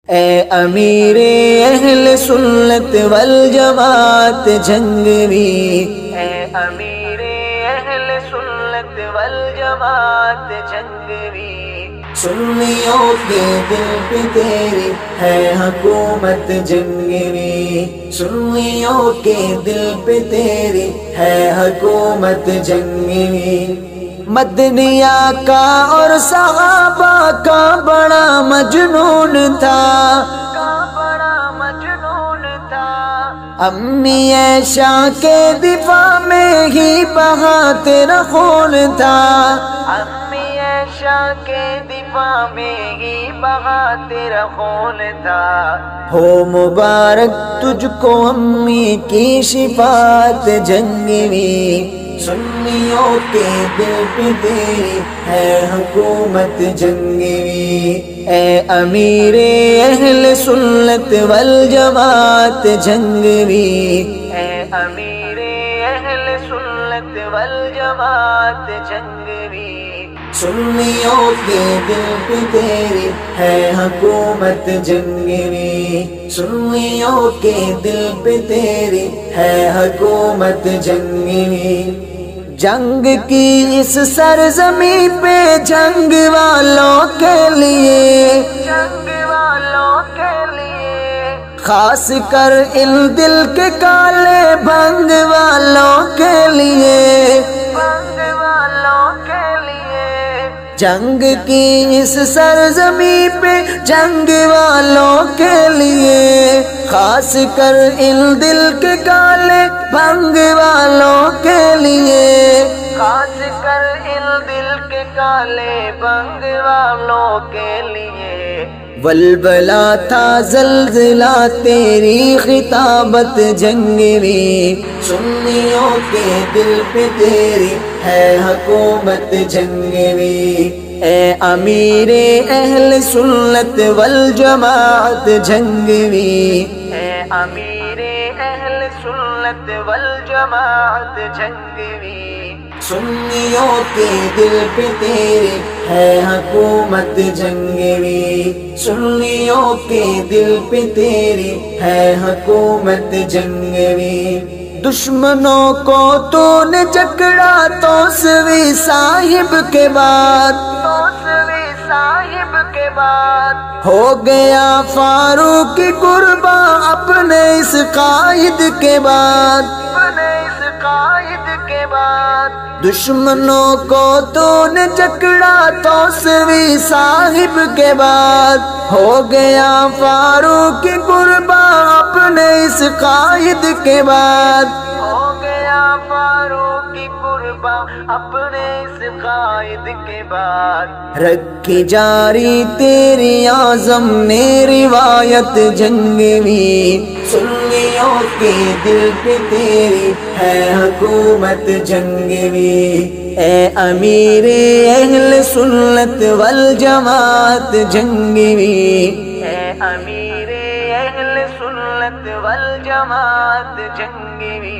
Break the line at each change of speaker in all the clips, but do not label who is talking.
اے امیر اہل سنت والجماعت جھنگوی، اے امیر اہل سنت والجماعت جھنگوی، سنیوں کے دل پہ تیری ہے حکومت جھنگوی، سنیوں کے دل پہ تیری ہے حکومت جھنگوی۔ مدنی آقا اور صحابہ کا بڑا مجنون تھا، امی عائشہ کے دفاع میں ہی بہا تیرا خون تھا، امی عائشہ کے دفاع میں ہی بہا تیرا خون تھا۔ ہو مبارک تجھ کو امی کی شفاعت جھنگوی، سنیوں کے دل پہ تیری ہے حکومت جھنگوی، اے امیر اہل سنت والجماعت جھنگوی، اے امیر اہل سنت والجماعت جھنگوی، سنیوں کے دل پہ تیری ہے حکومت جھنگوی، سنیوں کے دل پہ تیری ہے حکومت جھنگوی۔ جنگ کی اس سرزمین پہ جنگ والوں کے لیے، جنگ والوں کے لیے، خاص کر ان دل کے کالے بھنگ والوں کے لیے، بھنگ والوں کے لیے، جنگ کی اس سرزمین پہ جنگ والوں کے لیے، خاص کر ان دل کے کالے بھنگ والوں کے لیے، خاص کر ان دل کے کالے بھنگ والوں کے لیے۔ ولبلا تھا زلزلہ تیری خطابت جھنگوی، سنیوں کے دل پہ تیری ہے حکومت جھنگوی، اے امیر اہل سنت والجماعت جھنگوی، اے امیر اہل سنت والجماعت جھنگوی، سنیوں کے دل پہ تیری ہے حکومت جھنگوی، سنیوں کے دل پہ تیری ہے حکومت جھنگوی۔ دشمنوں کو تو نے جکڑا توسوی صاحب کے بعد، توسوی صاحب کے بعد، ہو گیا فاروق قربان اپنے اس قائد کے بعد، اپنے اس قائد کے بعد۔ دشمنوں کو تو نے جکڑا توسوی صاحب کے بعد، ہو گیا فاروق قربان اپنے اس قائد کے بعد، ہو گیا فاروق قربان اپنے اس قائد کے بعد۔ رکھی جاری تیری اعظم نے روایت جھنگوی، سنیوں کے دل پہ تیری ہے حکومت جھنگوی، اے امیر اہل سنت والجماعت جھنگوی، اے امیر اہل سنت والجماعت جھنگوی،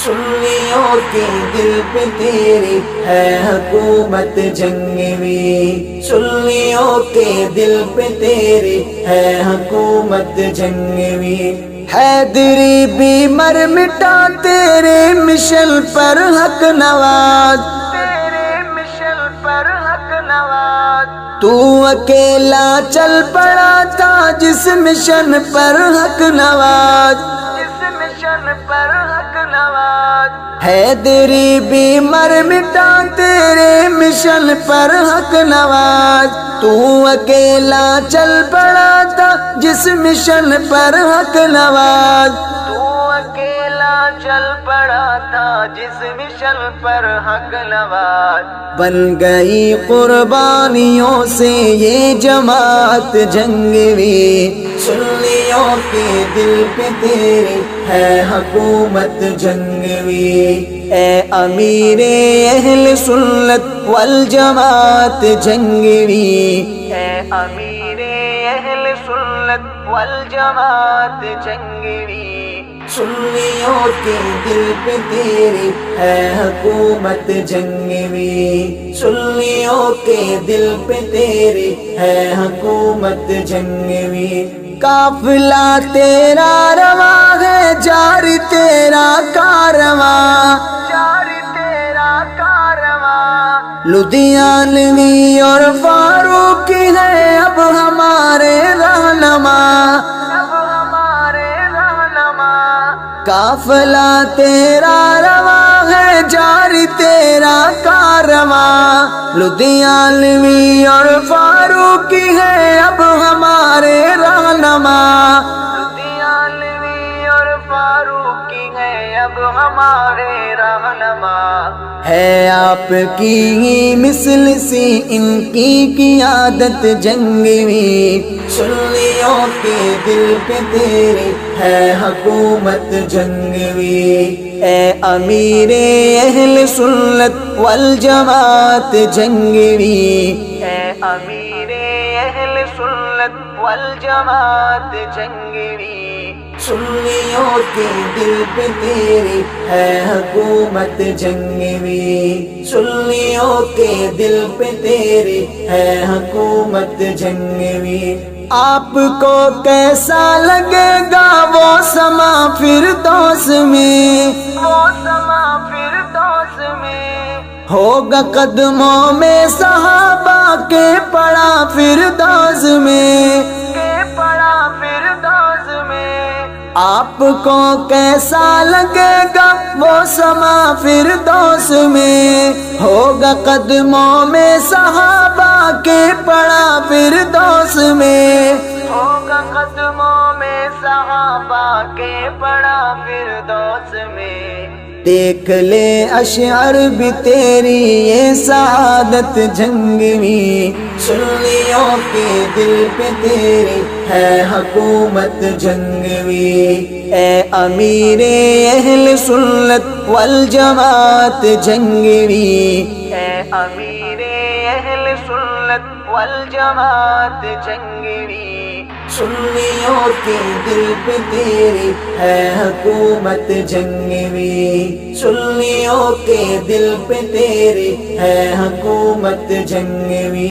سنیوں کے دل پہ تیری ہے حکومت جھنگوی، سنیوں کے دل پہ تیری ہے حکومت جھنگوی۔ حیدری بھی مر مٹا تیرے مشن پر حق نواز، تیرے مشن پر حق نواز، تو اکیلا چل پڑا تھا جس مشن پر حق نواز، جس مشن پر حق نواز۔ حیدری بھی مر مٹا تیرے مشن پر حق نواز، تو اکیلا چل پڑا تھا جس مشن پر حق نواز، تو اکیلا چل پڑا تھا جس مشن پر حق نواز۔ بن گئی قربانیوں سے یہ جماعت جھنگوی، سنیوں کے دل پہ تیری ہے حکومت جھنگوی، اے امیر اہل سنت والجماعت جھنگوی، اے امیر اہل سنت سنت والجماعت جنگوی سنیوں کے دل پہ تیری ہے حکومت جنگوی سنیوں کے دل پہ تیری ہے حکومت جنگوی قافلہ تیرا رواں ہے جاری تیرا کارواں جاری تیرا کارواں لدھیانوی اور فاروقی ہے اب ہمارے رہنما قافلہ تیرا رواں ہے جاری تیرا کارواں لدھیانوی اور فاروقی ہے اب ہمارے رہنما لدھیانوی اور فاروقی ہے اب ہمارے رہنما ہے آپ کی ہی مثل سی ان کی قیادت جنگوی سنیوں کے دل پہ تیری ہے حکومت جنگوی اے امیر اہل سنت والجماعت جنگوی اے امیر اہل سنت والجماعت جنگوی سنیوں کے دل پہ تیری ہے حکومت جنگوی سنیوں کے دل پہ تیری ہے حکومت جنگوی آپ کو کیسا لگے گا وہ سما فردوس میں وہ سما فردوس میں ہوگا قدموں میں صحابہ کے پڑا فردوس میں پڑا فردوس میں آپ کو کیسا لگے گا وہ سما فردوس میں ہوگا قدموں میں صحابہ کے پڑا فردوس میں ہوگا قدموں میں صحابہ کے پڑا فردوس میں دیکھ لے اشعار بھی تیری یہ سعادت جنگوی سنیوں کے دل پہ تیری ہے حکومت جنگوی اے امیر اہل سنت والجماعت جنگوی اے امیر اہل سنت والجماعت جنگوی سنیوں کے دل پہ تیری ہے حکومت جنگوی سنیوں کے دل پہ تیری ہے حکومت جنگوی